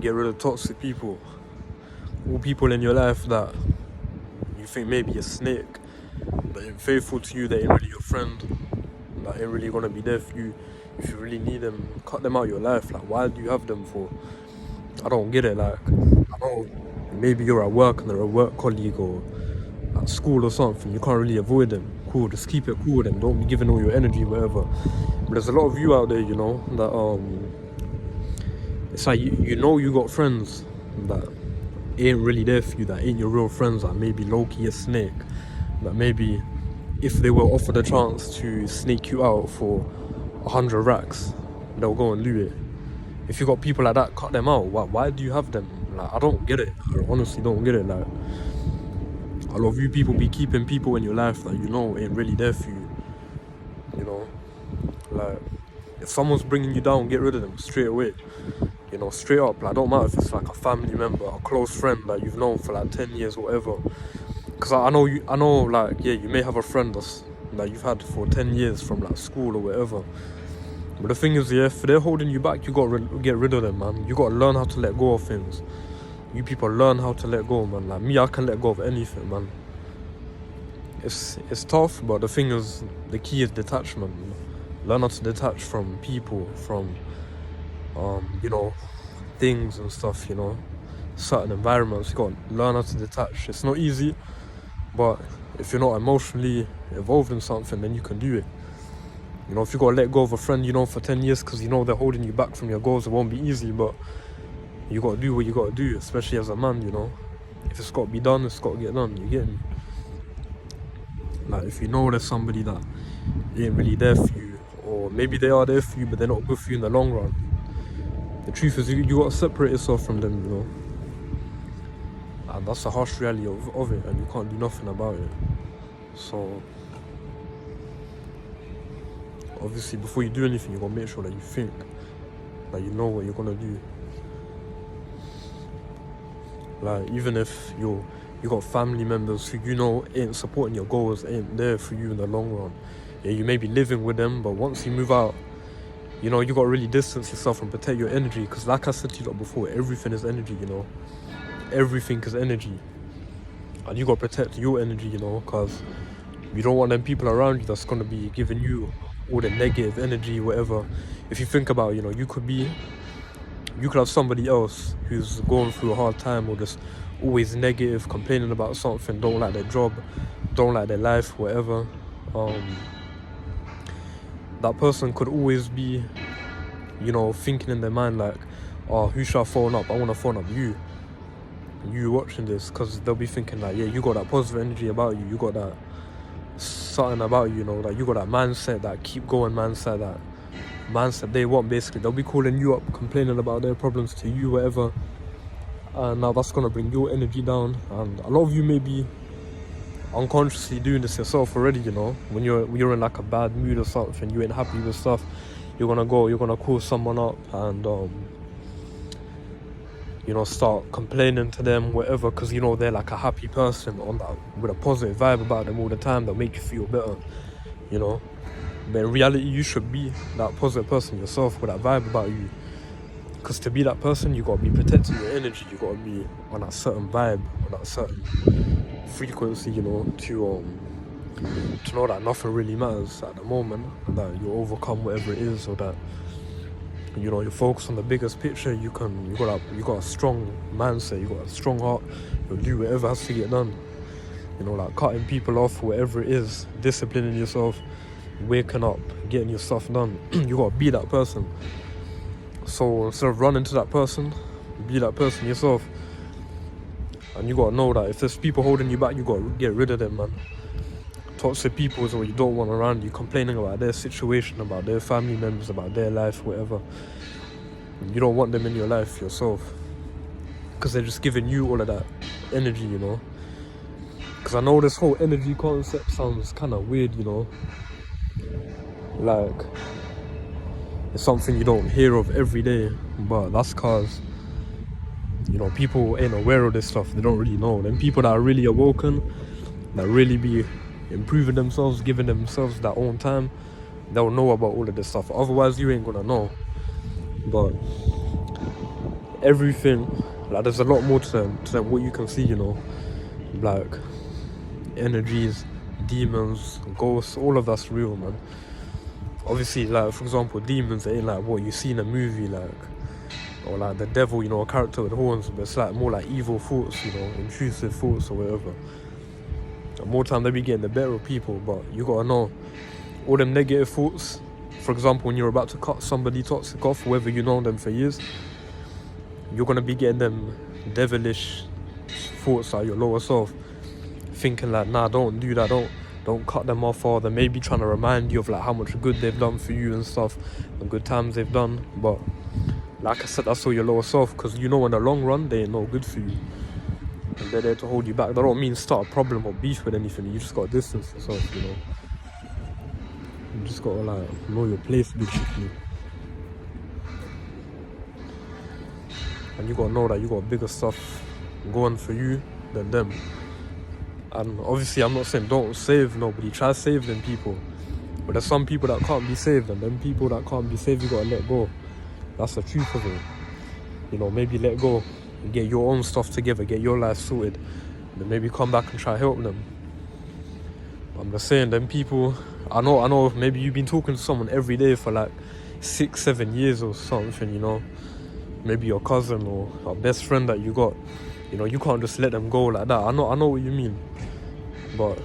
get rid of toxic people. All people in your life that you think maybe a snake, that ain't faithful to you, they ain't really your friend, that ain't really gonna be there for you if you really need them. Cut them out of your life. Like, why do you have them for? I don't get it. Like, I know maybe you're at work and they're a work colleague or at school or something, you can't really avoid them. Cool, just keep it cool with them. Don't be giving all your energy, whatever. But there's a lot of you out there, you know, that it's like you know you got friends that ain't really there for you, that ain't your real friends, that maybe low-key a snake, that maybe if they were offered a chance to snake you out for 100 racks, they'll go and do it. If you got people like that, cut them out. Why do you have them? Like, I don't get it. I honestly don't get it. Like, a lot of you people be keeping people in your life that you know ain't really there for you. You know, like, if someone's bringing you down, get rid of them straight away. You know, straight up. Like, don't matter if it's like a family member, a close friend that you've known for like 10 years or whatever. Because I know, like, yeah, you may have a friend that you've had for 10 years from like school or whatever. But the thing is, yeah, if they're holding you back, you gotta get rid of them, man. You gotta learn how to let go of things. You people learn how to let go, man. Like me, I can let go of anything, man. It's tough, but the thing is, the key is detachment. Learn how to detach from people, from you know, things and stuff, you know, certain environments. You gotta learn how to detach. It's not easy, but if you're not emotionally involved in something, then you can do it. You know, if you gotta let go of a friend you know for 10 years because you know they're holding you back from your goals, it won't be easy, but you gotta do what you gotta do, especially as a man, you know. If it's gotta be done, it's gotta get done, you get me? Like, if you know there's somebody that ain't really there for you, or maybe they are there for you, but they're not good for you in the long run, the truth is you gotta separate yourself from them, you know. And that's the harsh reality of it, and you can't do nothing about it. So, obviously, before you do anything, you gotta make sure that you think, that you know what you're gonna do. Like, even if you got family members who you know ain't supporting your goals, ain't there for you in the long run. Yeah, you may be living with them, but once you move out, you know, you gotta really distance yourself and protect your energy. Because like I said to you before, everything is energy, you know. Everything is energy. And you gotta protect your energy, you know, because you don't want them people around you that's gonna be giving you all the negative energy, whatever. If you think about it, you know, you could have somebody else who's going through a hard time or just always negative, complaining about something, don't like their job, don't like their life, whatever. That person could always be, you know, thinking in their mind like, oh, who should I phone up? I want to phone up you watching this, because they'll be thinking like, yeah, you got that positive energy about you, you got that something about you, you know, like you got that mindset, that keep going mindset, that mindset they want. Basically, they'll be calling you up, complaining about their problems to you, whatever, and now that's gonna bring your energy down. And a lot of you may be unconsciously doing this yourself already, you know. When you're in like a bad mood or something, you ain't happy with stuff, you're gonna call someone up and you know, start complaining to them, whatever, because you know they're like a happy person on that, with a positive vibe about them all the time. They'll make you feel better, you know. But in reality, you should be that positive person yourself with that vibe about you. Because to be that person, you gotta be protecting your energy. You gotta be on that certain vibe, on that certain frequency, you know, to know that nothing really matters at the moment, and that you overcome whatever it is, or that, you know, you focus on the biggest picture. You got a strong mindset, you got a strong heart. You'll do whatever has to get done. You know, like cutting people off, whatever it is, disciplining yourself, waking up, getting your stuff done. You gotta be that person. So instead of running to that person, be that person yourself. And you gotta know that if there's people holding you back, you gotta get rid of them, man. Toxic people is what you don't want around you, complaining about their situation, about their family members, about their life, whatever. You don't want them in your life yourself, because they're just giving you all of that energy, you know. Because I know this whole energy concept sounds kind of weird, you know. Like, it's something you don't hear of every day, but that's because, you know, people ain't aware of this stuff. They don't really know. Them people that are really awoken, that really be improving themselves, giving themselves their own time, they'll know about all of this stuff. Otherwise, you ain't gonna know. But everything. Like there's a lot more to them what you can see, you know, like energies, demons, ghosts, all of that's real, man. Obviously, like for example, demons ain't like what you see in a movie, like, or like the devil, you know, a character with horns, but it's like more like evil thoughts, you know, intrusive thoughts or whatever. The more time they be getting, the better of people, but you gotta know all them negative thoughts. For example, when you're about to cut somebody toxic off, whether you know them for years, you're gonna be getting them devilish thoughts out your lower self, thinking like, nah, don't do that, don't cut them off, or they may be trying to remind you of like how much good they've done for you and stuff, and good times they've done. But like I said, that's all your lower self, because you know in the long run they ain't no good for you, and they're there to hold you back. That don't mean start a problem or beef with anything. You just gotta distance yourself, you know. You just gotta like know your place, basically. And you gotta know that you got bigger stuff going for you than them. And obviously I'm not saying don't save nobody, try to save them people. But there's some people that can't be saved, and them people that can't be saved, you gotta let go. That's the truth of it. You know, maybe let go and get your own stuff together, get your life sorted, and then maybe come back and try to help them. I'm just saying, them people, I know maybe you've been talking to someone every day for like 6-7 years or something, you know. Maybe your cousin or a best friend that you got. You know, you can't just let them go like that. I know what you mean. But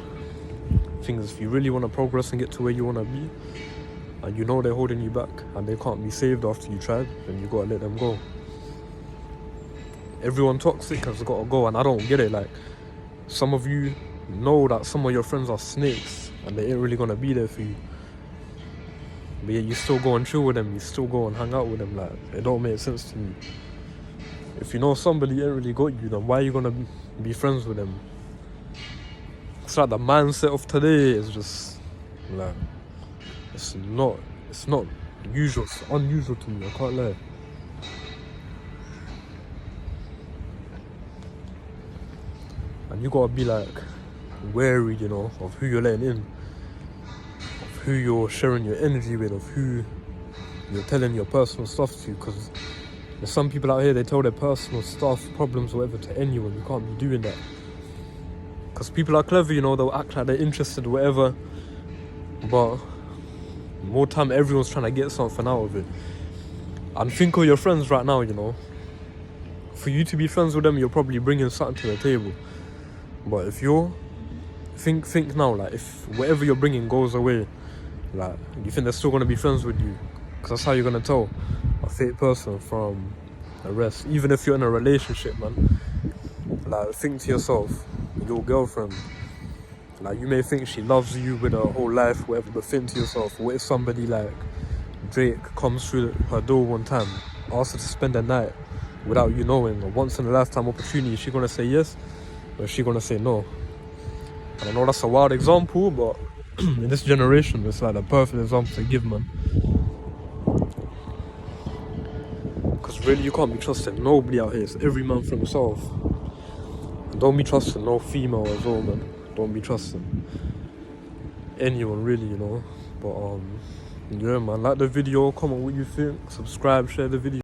the thing is, if you really want to progress and get to where you want to be, and you know they're holding you back and they can't be saved after you tried, then you gotta let them go. Everyone toxic has gotta go, and I don't get it. Like, some of you know that some of your friends are snakes and they ain't really gonna be there for you, but yet you still go and chill with them, you still go and hang out with them. Like, it don't make sense to me. If you know somebody ain't really got you, then why are you gonna be friends with them? It's like the mindset of today is just like, it's not usual, it's unusual to me, I can't lie. And you gotta be like wary, you know, of who you're letting in, of who you're sharing your energy with, of who you're telling your personal stuff to, because there's some people out here, they tell their personal stuff, problems, whatever, to anyone. You can't be doing that, because people are clever, you know, they'll act like they're interested, whatever, but more time everyone's trying to get something out of it. And think of your friends right now, you know. For you to be friends with them, you're probably bringing something to the table. But if you're think now, like, if whatever you're bringing goes away, like, you think they're still gonna be friends with you? Because that's how you're gonna tell a fake person from the rest. Even if you're in a relationship, man, like, think to yourself, your girlfriend, like, you may think she loves you with her whole life, whatever, but think to yourself, what if somebody like Drake comes through her door one time, asks her to spend the night without you knowing, a once in a lifetime opportunity? Is she gonna say yes, or is she gonna say no? And I know that's a wild example, but in this generation, it's like a perfect example to give, man. Because really, you can't be trusting nobody out here. It's every man for himself. And don't be trusting no female as well, man. Don't be trusting anyone, really, you know. But yeah, man, like the video, comment what you think, subscribe, share the video.